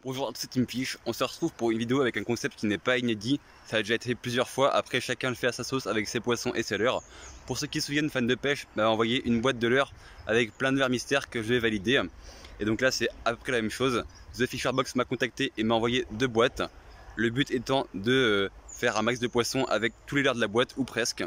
Bonjour à tous, c'est Team Fish. On se retrouve pour une vidéo avec un concept qui n'est pas inédit. Ça a déjà été fait plusieurs fois. Après, chacun le fait à sa sauce avec ses poissons et ses leurres. Pour ceux qui se souviennent, fans de pêche, envoyé une boîte de leurres avec plein de leurres mystères que je vais valider. Et donc là, c'est à peu près la même chose. The Fisher Box m'a contacté et m'a envoyé 2 boîtes. Le but étant de faire un max de poissons avec tous les leurres de la boîte ou presque.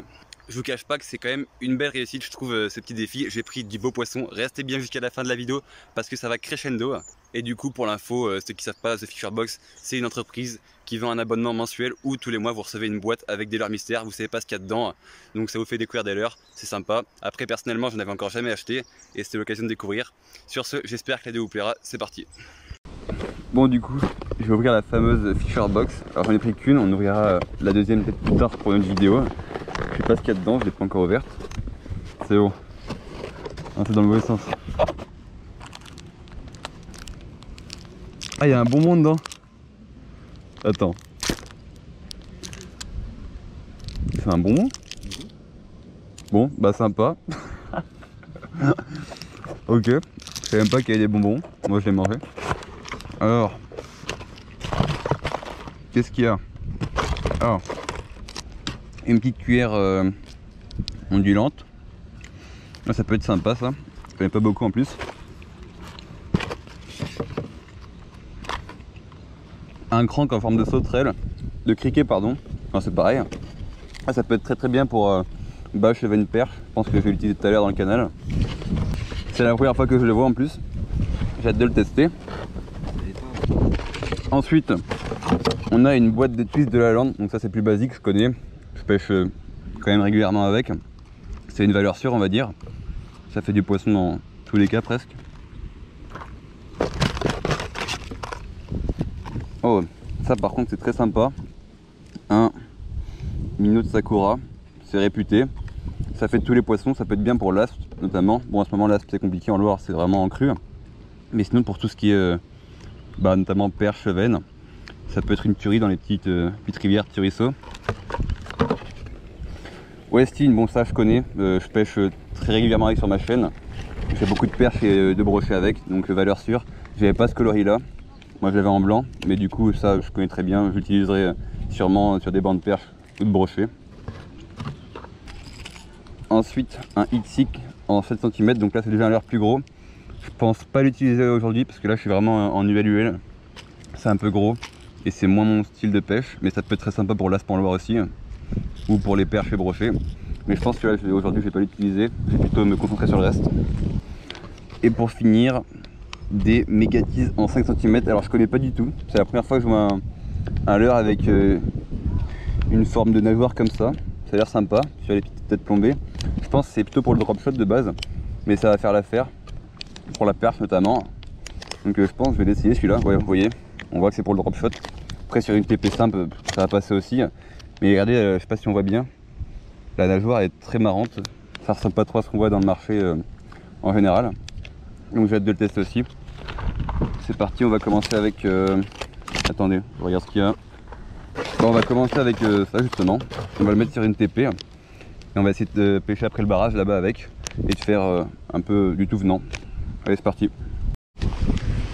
Je vous cache pas que c'est quand même une belle réussite, je trouve, ce petit défi. J'ai pris du beau poisson. Restez bien jusqu'à la fin de la vidéo parce que ça va crescendo. Et du coup, pour l'info, ceux qui savent pas, The Fisher Box, c'est une entreprise qui vend un abonnement mensuel où tous les mois vous recevez une boîte avec des leurres mystères. Vous savez pas ce qu'il y a dedans, donc ça vous fait découvrir des leurres. C'est sympa. Après, personnellement, je n'avais encore jamais acheté et c'était l'occasion de découvrir. Sur ce, j'espère que la vidéo vous plaira. C'est parti. Bon, du coup, je vais ouvrir la fameuse Fisher Box. Alors, j'en ai pris qu'une. On ouvrira la deuxième peut-être plus tard pour une autre vidéo. Je sais pas ce qu'il y a dedans, je l'ai pas encore ouverte. C'est bon. Ah, c'est dans le mauvais sens. Ah, il y a un bonbon dedans. Attends. C'est un bonbon? Bon, bah sympa. Ok. Je savais même pas qu'il y avait des bonbons. Moi je l'ai mangé. Alors. Qu'est-ce qu'il y a? Alors. Une petite cuillère ondulante. Là, ça peut être sympa ça. Je connais pas beaucoup en plus. Un crank en forme de sauterelle, de criquet pardon. Enfin, c'est pareil. Ah, ça peut être très bien pour bâche lever une perche. Je pense que je vais l'utiliser tout à l'heure dans le canal. C'est la première fois que je le vois en plus. J'ai hâte de le tester. Ensuite, on a une boîte de twists de la lande. Donc ça c'est plus basique, je connais. Je pêche quand même régulièrement avec. C'est une valeur sûre on va dire. Ça fait du poisson dans tous les cas presque. Oh, ça par contre c'est très sympa. Un minnow de Sakura, c'est réputé. Ça fait de tous les poissons, ça peut être bien pour l'aspe notamment. Bon, en ce moment l'aspe c'est compliqué en Loire, c'est vraiment en cru. Mais sinon pour tout ce qui est notamment perche, veine, ça peut être une tuerie dans les petites rivières, petits ruisseaux. Westin, bon ça je connais, je pêche très régulièrement avec sur ma chaîne. Je fais beaucoup de perches et de brochets avec, donc valeur sûre. J'avais pas ce coloris là. Moi je l'avais en blanc, mais du coup ça je connais très bien, j'utiliserai sûrement sur des bancs de perche ou de brochets. Ensuite un Hitzik en 7 cm, donc là c'est déjà un leurre plus gros. Je pense pas l'utiliser aujourd'hui parce que là je suis vraiment en UL. C'est un peu gros et c'est moins mon style de pêche, mais ça peut être très sympa pour l'aspe en Loire aussi, ou pour les perches et brochets. Mais je pense que là aujourd'hui je vais pas l'utiliser, je vais plutôt me concentrer sur le reste. Et pour finir, des mégatis en 5 cm. Alors je connais pas du tout, c'est la première fois que je vois un leurre avec une forme de nageoire comme ça. Ça a l'air sympa sur les petites têtes plombées. Je pense que c'est plutôt pour le drop shot de base, mais ça va faire l'affaire pour la perche notamment. Donc je pense que je vais l'essayer celui-là. Ouais, vous voyez, on voit que c'est pour le drop shot. Après sur une TP simple ça va passer aussi, mais regardez, je sais pas si on voit bien, la nageoire est très marrante. Ça ressemble pas trop à ce qu'on voit dans le marché en général. Donc j'ai hâte de le tester aussi. C'est parti, on va commencer avec... Attendez, je regarde ce qu'il y a. Bon, on va commencer avec ça justement. On va le mettre sur une TP. Et on va essayer de pêcher après le barrage là-bas avec. Et de faire un peu du tout venant. Allez, c'est parti.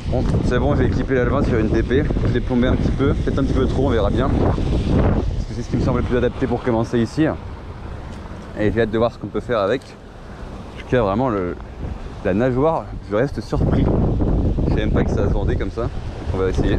Bon, c'est bon, j'ai équipé la levain sur une TP. Je l'ai plombé un petit peu, peut-être un petit peu trop, on verra bien. Parce que c'est ce qui me semble le plus adapté pour commencer ici. Et j'ai hâte de voir ce qu'on peut faire avec. En tout cas, vraiment, la nageoire, je reste surpris. Je savais même pas que ça se vendait comme ça. On va essayer.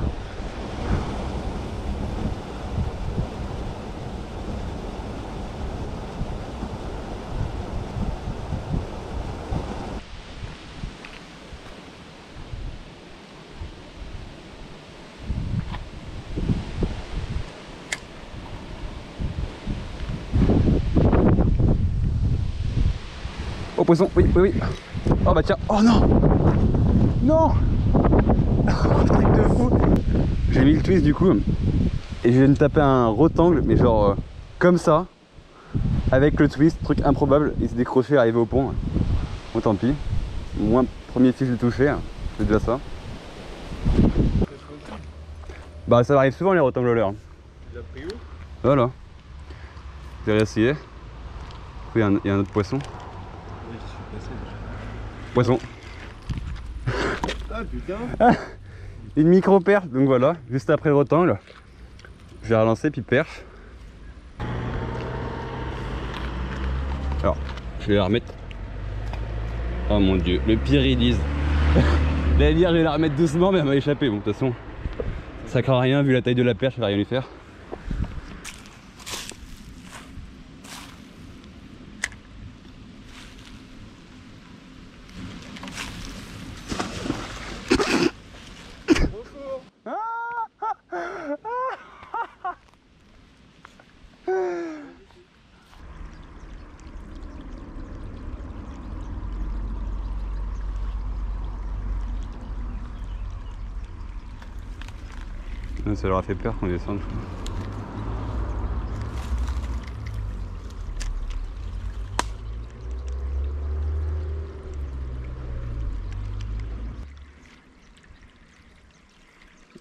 Oh poisson, oui, oui, oui. Oh bah tiens, oh non. Non. Truc de fou. J'ai mis le twist du coup. Et je viens de taper un rectangle, mais genre comme ça. Avec le twist, truc improbable. Il s'est décroché, arrivé au pont. Bon tant pis. Moins premier fiche de toucher, c'est déjà ça. Bah ça arrive souvent les rectangles à l'heure. Tu l'as pris où? Voilà. J'ai réessayé. Il y a un autre poisson. Oui, je suis passé déjà. Poisson. Ah putain. Ah, Une micro perche, donc voilà, juste après rectangle. Je vais relancer puis perche. Alors, je vais la remettre. Oh mon dieu, le pire ils disent. J'allais dire je vais la remettre doucement mais elle m'a échappé. Bon de toute façon, ça craint rien vu la taille de la perche, ça va rien lui faire. Ça leur a fait peur qu'on descende.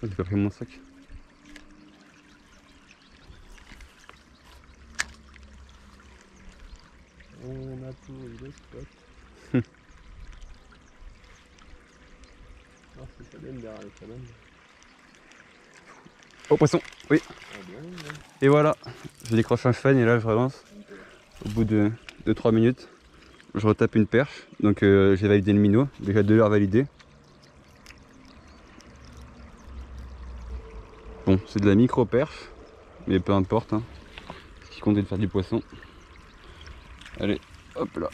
J'ai pas pris mon sac. On a trouvé le spot. Ah, c'est ça donne derrière le canal. Oh poisson, oui. Ah, bien, bien. Et voilà, je décroche un fan et là je relance. Au bout de 3 minutes, je retape une perche. Donc j'ai validé le minot, déjà 2 heures validées. Bon, c'est de la micro perche, mais peu importe. Hein. Ce qui compte est de faire du poisson. Allez, hop là.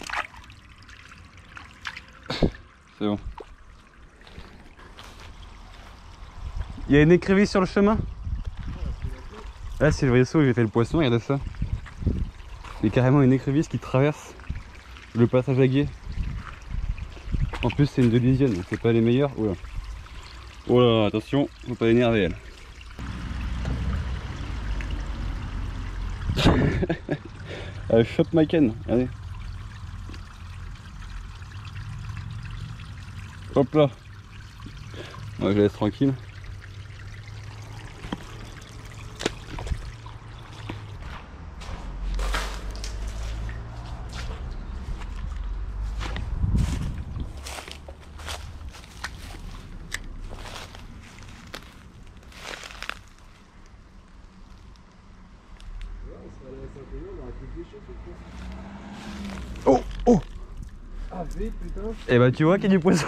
C'est bon. Il y a une écrevisse sur le chemin. Là c'est le vaisseau où j'ai fait le poisson, regardez ça. Il y a carrément une écrevisse qui traverse le passage à gué. En plus c'est une de l'Isienne, donc c'est pas les meilleurs. Oh là. Oh là, attention, faut pas l'énerver elle. Elle chope ma canne, allez. Hop là. Ouais, je la laisse tranquille. Oh, oh. Ah, vite, putain. Et bah tu vois qu'il y a du poisson.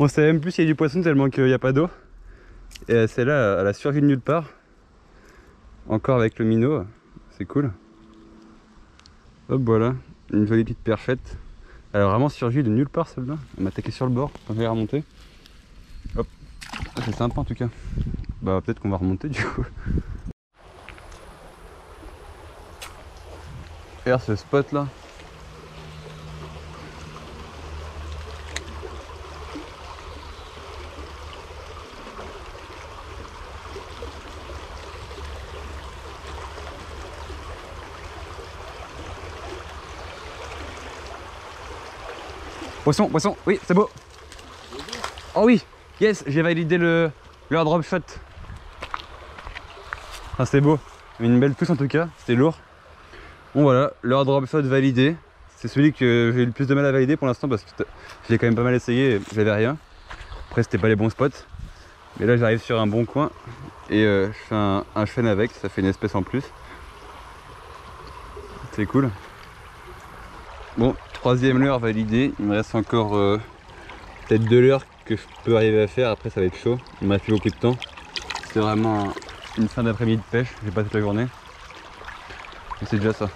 On savait même plus s'il y a du poisson tellement qu'il n'y a pas d'eau. Et celle-là, elle a surgi de nulle part. Encore avec le minot, c'est cool. Hop voilà, une jolie petite perchette. Elle a vraiment surgi de nulle part celle-là. Elle m'a attaqué sur le bord quand elle est remontée. Hop, c'est sympa en tout cas. Bah peut-être qu'on va remonter du coup. Regarde ce spot là. Poisson, poisson, oui, c'est beau. Oh oui, yes, j'ai validé le drop shot. Ah, c'est beau. Une belle touche en tout cas, c'était lourd. Bon voilà, le drop shot validé. C'est celui que j'ai eu le plus de mal à valider pour l'instant parce que j'ai quand même pas mal essayé et j'avais rien. Après c'était pas les bons spots. Mais là j'arrive sur un bon coin et je fais un chêne avec, ça fait une espèce en plus. C'est cool. Bon, troisième leurre validé. Il me reste encore peut-être 2 leurres que je peux arriver à faire. Après ça va être chaud. Il me reste plus beaucoup de temps. C'est vraiment une fin d'après-midi de pêche. J'ai pas toute la journée. Mais c'est déjà ça.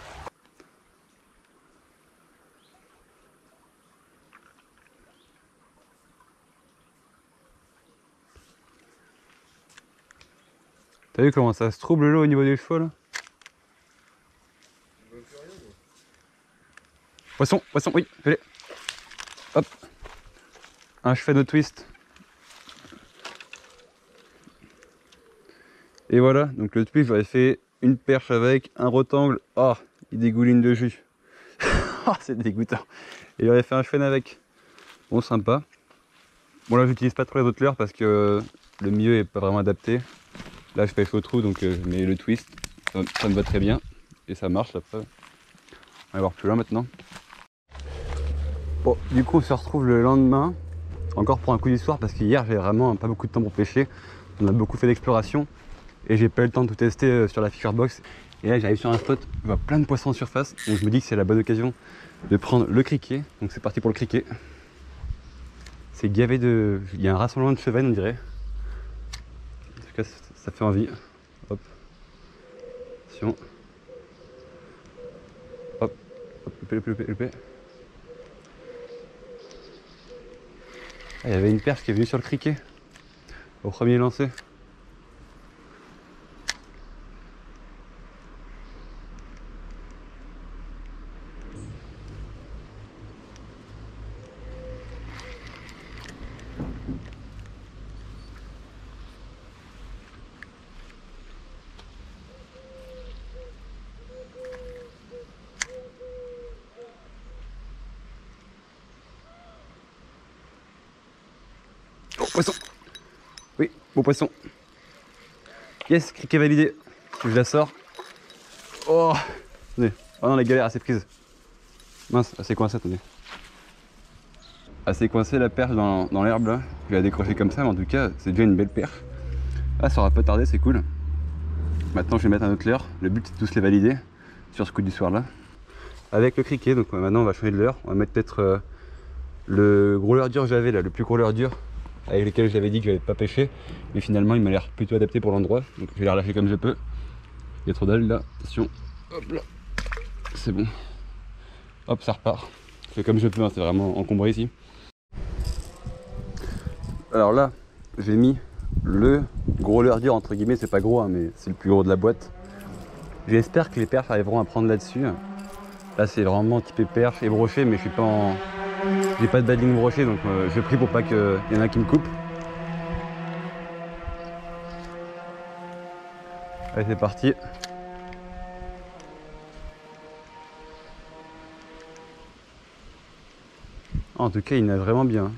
T'as vu comment ça se trouble l'eau au niveau des chevaux là? Poisson, poisson, oui, fais-les. Hop. Un cheval de twist. Et voilà, donc le twist, j'aurais fait une perche avec un rectangle. Ah, oh, il dégouline de jus. Ah, c'est dégoûtant. Et j'aurais fait un cheval avec. Bon, sympa. Bon, là, j'utilise pas trop les autres leurres parce que le milieu est pas vraiment adapté. Là, je pêche au trou, donc je mets le twist. Ça me va très bien. Et ça marche après. On va voir plus loin maintenant. Bon, du coup, on se retrouve le lendemain. encore pour un coup du soir parce qu'hier j'avais vraiment pas beaucoup de temps pour pêcher. On a beaucoup fait d'exploration et j'ai pas eu le temps de tout tester sur la Fisher Box. Et là j'arrive sur un spot, je vois plein de poissons en surface, donc je me dis que c'est la bonne occasion de prendre le criquet. Donc c'est parti pour le criquet. C'est gavé de... Il y a un rassemblement de chevennes on dirait. En tout cas ça fait envie. Hop. Attention. Hop. Hop. Loupé. Ah, il y avait une perche qui est venue sur le criquet au premier lancer. Oh, poisson! Oui, beau poisson. Yes, criquet validé. Je la sors. Oh! Attendez. Oh non, la galère, assez prise. Mince, assez coincé, attendez. Assez coincé la perche dans l'herbe là. Je vais la décrocher comme ça, mais en tout cas, c'est déjà une belle perche. Ah, ça aura pas tardé, c'est cool. Maintenant, je vais mettre un autre leurre. Le but, c'est de tous les valider sur ce coup du soir là. Avec le criquet, donc maintenant, on va changer de leurre. On va mettre peut-être le gros leurre dur que j'avais là, le plus gros leurre dur, avec lequel j'avais dit que j'avais pas pêché, mais finalement il m'a l'air plutôt adapté pour l'endroit, donc je vais les relâcher comme je peux. Il y a trop d'algues là, attention, hop là, c'est bon, hop ça repart, je fais comme je peux, hein, c'est vraiment encombré ici. Alors là, j'ai mis le gros leurre dur entre guillemets, c'est pas gros hein, mais c'est le plus gros de la boîte. J'espère que les perches arriveront à prendre là-dessus. Là c'est vraiment typé perche et brochet, mais je suis pas en... J'ai pas de bad ligne brochet, donc je prie pour pas qu'il y en a qui me coupent. Allez, c'est parti. En tout cas, il nage vraiment bien.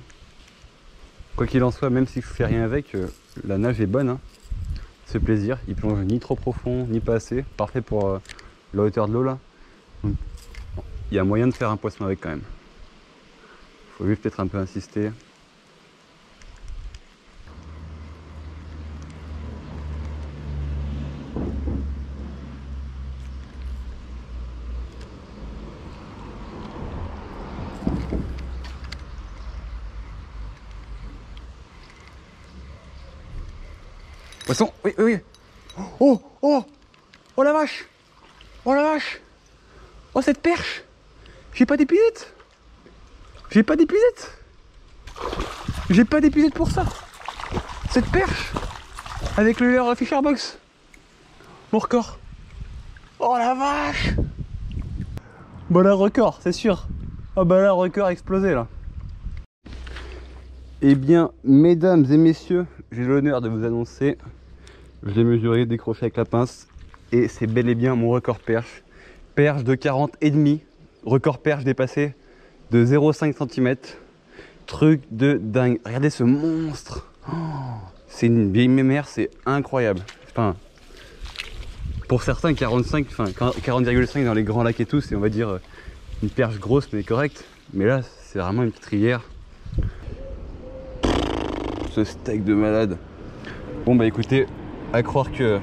Quoi qu'il en soit, même si je fais rien avec, la nage est bonne. Hein. C'est plaisir. Il plonge ni trop profond, ni pas assez. Parfait pour la hauteur de l'eau là. Donc, il y a moyen de faire un poisson avec quand même. Faut juste peut-être un peu insister. Poisson, oui, oui, oui. Oh, oh, oh la vache. Oh la vache. Oh cette perche. J'ai pas d'épuisette. J'ai pas d'épuisette. J'ai pas d'épuisette pour ça. Cette perche. Avec le leurre Fisher Box. Mon record. Oh la vache. Bon là record, c'est sûr. Oh bah là record a explosé là. Eh bien, mesdames et messieurs, j'ai l'honneur de vous annoncer, je l'ai mesuré, décroché avec la pince, et c'est bel et bien mon record perche. Perche de 40,5, record perche dépassé de 0,5 cm. Truc de dingue. Regardez ce monstre. Oh, c'est une vieille mémère, c'est incroyable. Enfin, pour certains, 40,5 dans les grands lacs et tout, c'est on va dire une perche grosse mais correcte. Mais là, c'est vraiment une petite rivière. Ce steak de malade. Bon bah écoutez, à croire que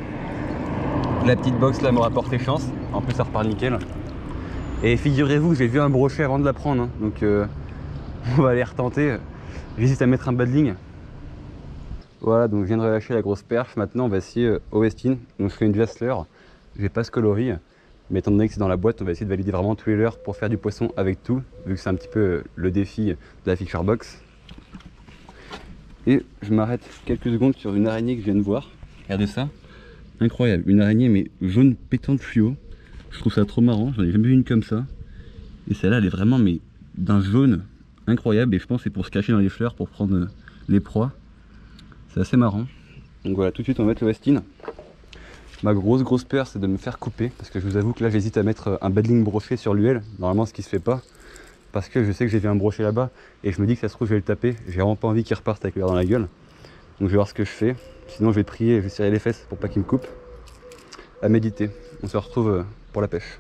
la petite box là m'aura porté chance. En plus ça repart nickel. Et figurez-vous que j'ai vu un brochet avant de la prendre, hein. Donc on va aller retenter. J'hésite à mettre un badling. Voilà, donc je viens de relâcher la grosse perche. Maintenant on va essayer au Westin. Donc je fais une Jassler. J'ai pas ce coloris, mais étant donné que c'est dans la boîte, on va essayer de valider vraiment tous les leurres pour faire du poisson avec tout, vu que c'est un petit peu le défi de la Fisher Box. Et je m'arrête quelques secondes sur une araignée que je viens de voir. Regardez ça. Incroyable. Une araignée mais jaune pétante fluo. Je trouve ça trop marrant. J'en ai jamais vu une comme ça. Et celle-là, elle est vraiment mais d'un jaune incroyable. Et je pense que c'est pour se cacher dans les fleurs, pour prendre les proies. C'est assez marrant. Donc voilà, tout de suite on va mettre le Westin. Ma grosse peur, c'est de me faire couper. Parce que je vous avoue que là, j'hésite à mettre un badling brochet sur l'UL. Normalement, ce qui se fait pas. Parce que je sais que j'ai vu un brochet là-bas et je me dis que ça se trouve je vais le taper. J'ai vraiment pas envie qu'il reparte avec le verre dans la gueule. Donc je vais voir ce que je fais. Sinon je vais prier et je vais serrer les fesses pour pas qu'il me coupe. À méditer. On se retrouve pour la pêche.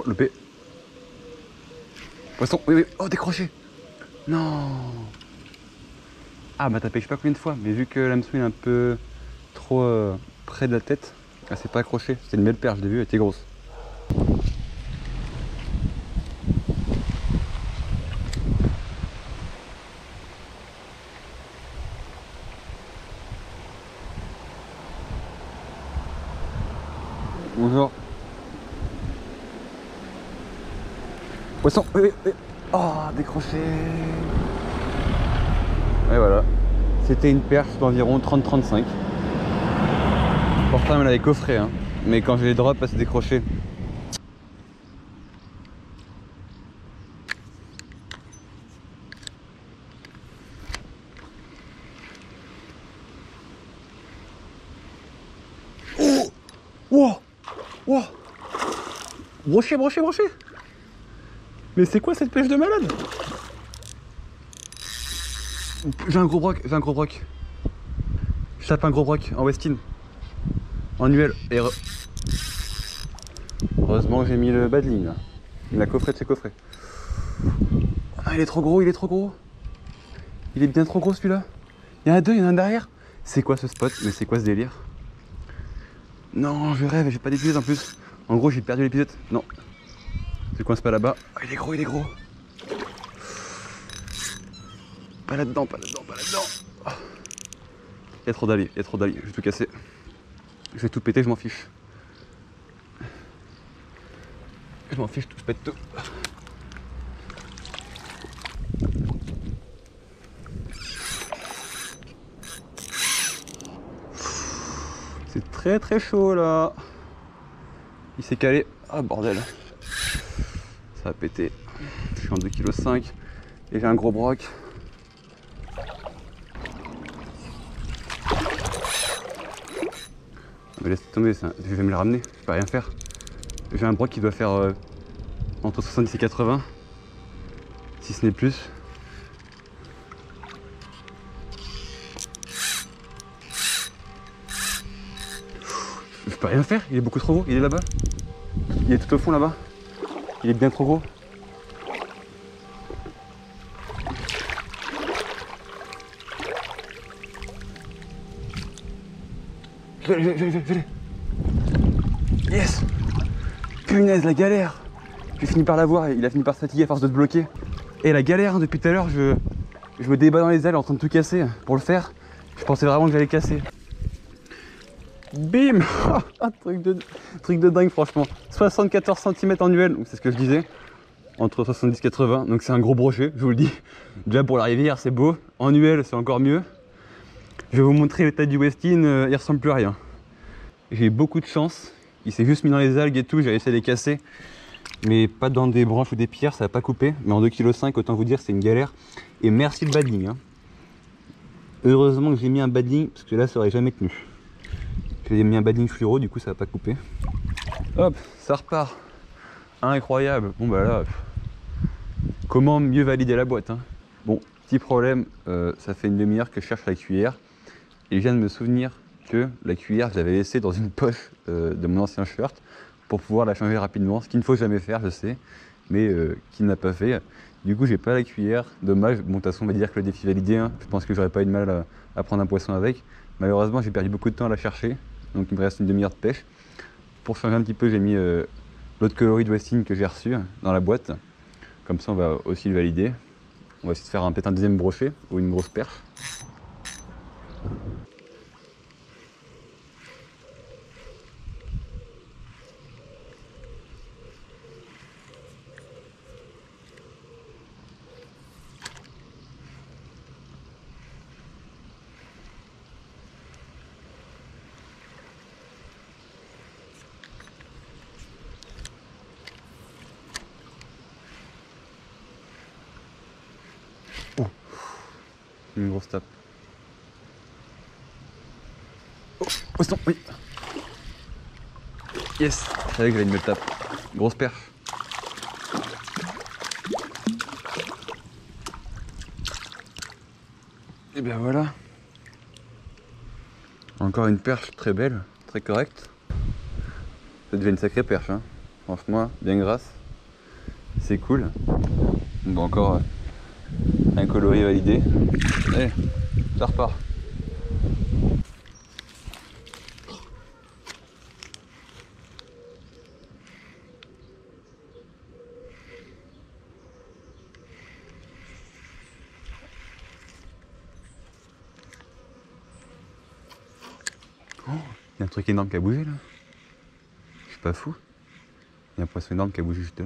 loupé. Poisson, oui, oui. Oh, décroché. Non. Ah, bah t'as pêché pas combien de fois, mais vu que l'hameçon est un peu trop près de la tête, elle s'est pas accrochée. C'était une belle perche, je l'ai vu, elle était grosse. Bonjour. Poisson, oui, oui, oui. Oh, décroché. Et voilà. C'était une perche d'environ 30-35. Pourtant, elle avait coffré, hein. Mais quand je l'ai drop, elle s'est décrochée. Oh! Wow! Wow! Brochet, brochet, brochet! Mais c'est quoi cette pêche de malade? J'ai un gros broc, j'ai un gros broc. Je tape un gros broc en Westin. En UL. Et heureusement que j'ai mis le badling là. Il a coffré de ses coffrets. Ah, il est trop gros, il est trop gros. Il est bien trop gros celui-là. Il y en a deux, il y en a un derrière. C'est quoi ce spot? Mais c'est quoi ce délire? Non, je rêve, j'ai pas d'épisode en plus. En gros, j'ai perdu l'épisode. Non. C'est coince pas là-bas. Ah, il est gros, il est gros. Pas là-dedans, pas là-dedans, pas là-dedans. Oh. Il y a trop d'alliés, il y a trop d'alliés. Je vais tout casser. Je vais tout péter, je m'en fiche. Je m'en fiche, je pète tout. C'est très très chaud là. Il s'est calé. Ah bordel. Ça va péter. Je suis en 2,5 kg et j'ai un gros broc. Mais laisse tomber, je vais me le ramener, je peux rien faire. J'ai un broc qui doit faire entre 70 et 80, si ce n'est plus. Je peux rien faire, il est beaucoup trop gros, il est là-bas. Il est tout au fond là-bas. Il est bien trop gros. Je l'ai. Yes. Punaise, la galère. J'ai fini par l'avoir et il a fini par se fatiguer à force de se bloquer. Et la galère, hein, depuis tout à l'heure, je me débat dans les ailes en train de tout casser pour le faire. Je pensais vraiment que j'allais casser. Bim. truc de dingue franchement. 74 cm en UL, c'est ce que je disais. Entre 70 et 80, donc c'est un gros brochet, je vous le dis. Déjà pour la rivière c'est beau, en UL c'est encore mieux. Je vais vous montrer l'état du Westin, il ressemble plus à rien. J'ai eu beaucoup de chance, il s'est juste mis dans les algues et tout, j'ai essayé de les casser. Mais pas dans des branches ou des pierres, ça va pas couper. Mais en 2,5 kg, autant vous dire c'est une galère. Et merci le badling. Hein. Heureusement que j'ai mis un badling, parce que là ça aurait jamais tenu. J'ai mis un badling fluoro, du coup ça va pas couper. Hop, ça repart. Incroyable. Bon bah là, comment mieux valider la boîte hein. Bon, petit problème, ça fait une demi-heure que je cherche la cuillère. Et je viens de me souvenir que la cuillère, je l'avais laissée dans une poche de mon ancien shirt pour pouvoir la changer rapidement. Ce qu'il ne faut jamais faire, je sais, mais qui n'a pas fait. Du coup, j'ai pas la cuillère. Dommage. Bon, de toute façon, on va dire que le défi validé. Hein. Je pense que j'aurais pas eu de mal à prendre un poisson avec. Malheureusement, j'ai perdu beaucoup de temps à la chercher. Donc, il me reste une demi-heure de pêche. Pour changer un petit peu, j'ai mis l'autre coloris de Westin que j'ai reçu dans la boîte. Comme ça, on va aussi le valider. On va essayer de faire peut-être un deuxième brochet ou une grosse perche. Oh, une grosse tape. Oh, poisson, oui. Yes, je savais que j'allais une belle tape. Grosse perche. Et bien voilà. Encore une perche très belle, très correcte. Ça devient une sacrée perche, hein. Franchement, bien grasse. c'est cool. Bon, encore un coloris validé. Allez, ça repart. Oh, il y a un truc énorme qui a bougé là. Je suis pas fou. Il y a un poisson énorme qui a bougé juste là.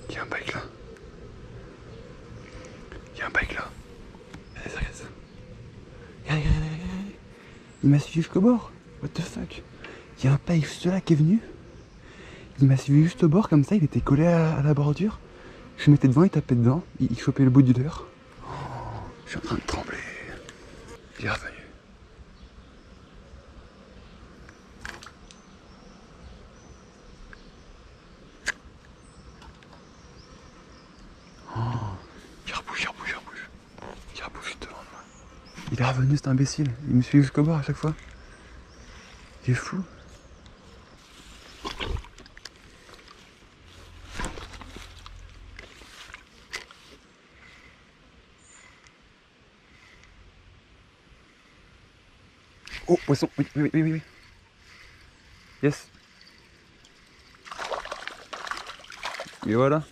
Il y a un bike là. Il y a un bike là. Regarde ça. Regarde. Il m'a suivi jusqu'au bord. What the fuck. Il y a un bike juste là qui est venu. Il m'a suivi juste au bord comme ça, il était collé à la bordure. Je me mettais devant, il tapait dedans, il chopait le bout du leurre. Oh, je suis en train de trembler. Il est revenu. Il rebouge juste devant moi. Il est revenu cet imbécile, il me suit jusqu'au bord à chaque fois. Il est fou. Oh, poisson, oui. Yes. Et voilà.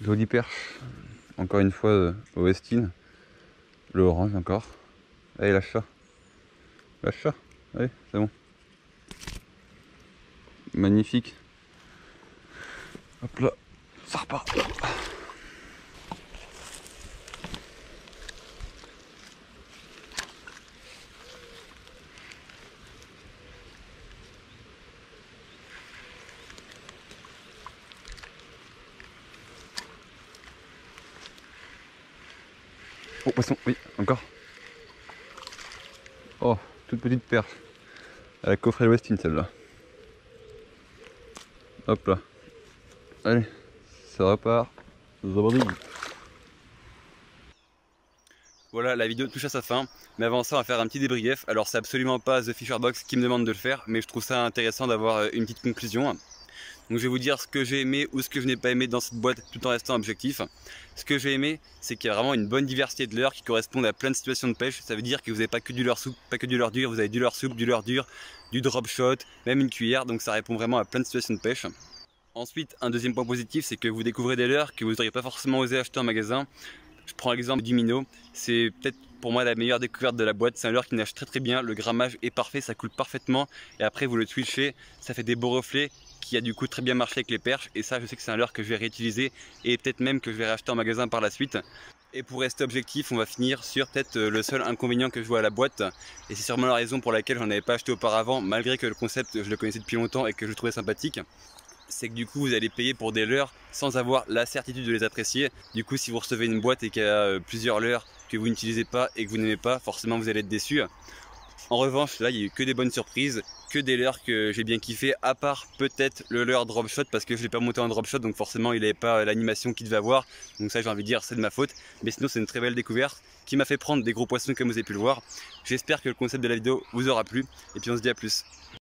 Jolie perche. Encore une fois au Westin. Le orange encore. Allez, lâche ça. Lâche ça. Allez, c'est bon. Magnifique. Hop là. Ça repart. Oh, poisson, oui, encore. Oh, toute petite perche. Elle a coffré le Westin celle-là. Hop là. Allez, ça repart. Voilà, la vidéo touche à sa fin. Mais avant ça, on va faire un petit débrief. Alors, c'est absolument pas The Fisher Box qui me demande de le faire, mais je trouve ça intéressant d'avoir une petite conclusion. Donc je vais vous dire ce que j'ai aimé ou ce que je n'ai pas aimé dans cette boîte tout en restant objectif. Ce que j'ai aimé, c'est qu'il y a vraiment une bonne diversité de leurres qui correspondent à plein de situations de pêche. Ça veut dire que vous n'avez pas que du leurre souple, pas que du leurre dur, vous avez du leurre souple, du leurre dur, du drop shot, même une cuillère. Donc ça répond vraiment à plein de situations de pêche. Ensuite, un deuxième point positif, c'est que vous découvrez des leurres que vous n'auriez pas forcément osé acheter en magasin. Je prends l'exemple du minnow, c'est peut-être pour moi la meilleure découverte de la boîte. C'est un leurre qui nage très bien, le grammage est parfait, ça coule parfaitement. Et après vous le twitchez, ça fait des beaux reflets qui a du coup très bien marché avec les perches. Et ça, je sais que c'est un leurre que je vais réutiliser et peut-être même que je vais racheter en magasin par la suite. Et pour rester objectif, on va finir sur peut-être le seul inconvénient que je vois à la boîte. Et c'est sûrement la raison pour laquelle j'en avais pas acheté auparavant, malgré que le concept je le connaissais depuis longtemps et que je le trouvais sympathique. C'est que du coup vous allez payer pour des leurres sans avoir la certitude de les apprécier. Du coup, si vous recevez une boîte et qu'il y a plusieurs leurres que vous n'utilisez pas et que vous n'aimez pas, forcément vous allez être déçu. En revanche, là il y a eu que des bonnes surprises, que des leurres que j'ai bien kiffé, à part peut-être le leurre drop shot parce que je l'ai pas monté en drop shot, donc forcément il n'avait pas l'animation qu'il devait avoir. Donc ça, j'ai envie de dire, c'est de ma faute. Mais sinon c'est une très belle découverte qui m'a fait prendre des gros poissons comme vous avez pu le voir. J'espère que le concept de la vidéo vous aura plu et puis on se dit à plus.